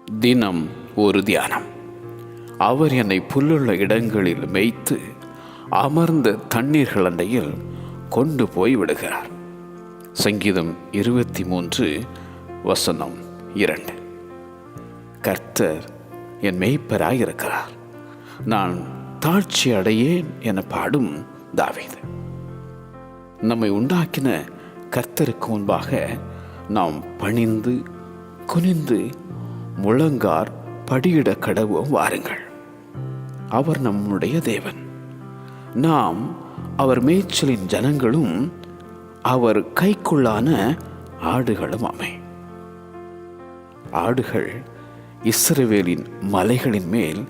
தினம் ஒரு தியானம். அவர் என்னை புல்லுள்ள இடங்களில் மேய்த்து அமர்ந்த தண்ணீர்கள் அண்டையில் கொண்டு போய் விடுகிறார். சங்கீதம் 23:2. கர்த்தர் என் மேய்ப்பராயிருக்கிறார், நான் தாழ்ச்சி அடையேன் என பாடும் தாவீது. நம்மை உண்டாக்கின கர்த்தருக்கு முன்பாக நாம் பணிந்து குனிந்து முழங்கார் படியிட கடவோம் வாருங்கள். அவர் நம்முடைய தேவன், நாம் அவர் மேய்ச்சலின் ஜனங்களும் அவர் கைக்குள்ளான ஆடுகளும் ஆமே. ஆடுகள் இஸ்ரவேலின் மலைகளின் மேல்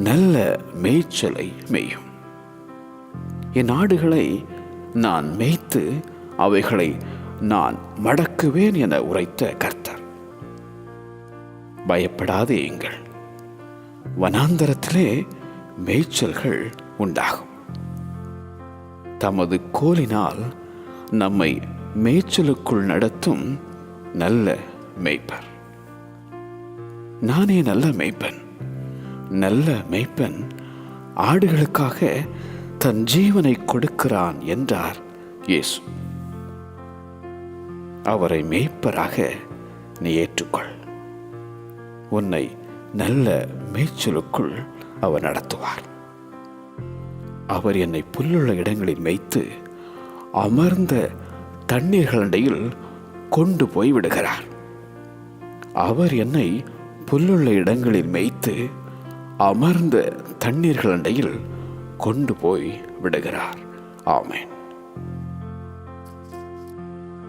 நல்ல மேய்ச்சலை மேயும். என் ஆடுகளை நான் மேய்த்து அவைகளை நான் மடக்குவேன் என உரைத்த கர்த்தர். பயப்படாதேயுங்கள், வனாந்தரத்திலே மேய்ச்சல்கள் உண்டாகும். தமது கோலினால் நம்மை மேய்ச்சலுக்குள் நடத்தும் நல்ல மேய்ப்பர். நானே நல்ல மேய்ப்பன். நல்ல மேய்ப்பன் ஆடுகளுக்காக தன் ஜீவனை கொடுக்கிறான் என்றார் இயேசு. அவரை மேய்ப்பராக நீ ஏற்றுக்கொள். உன்னை நல்ல மேய்ச்சலுக்குள் அவர் நடத்துவார். அவர் என்னை புல்லுள்ள இடங்களில் மேய்த்து அமர்ந்த தண்ணீர்களண்டையில் கொண்டு போய் விடுகிறார். அவர் என்னை புல்லுள்ள இடங்களில் மேய்த்து அமர்ந்த தண்ணீர்களண்டையில் கொண்டு போய் விடுகிறார். ஆமென்.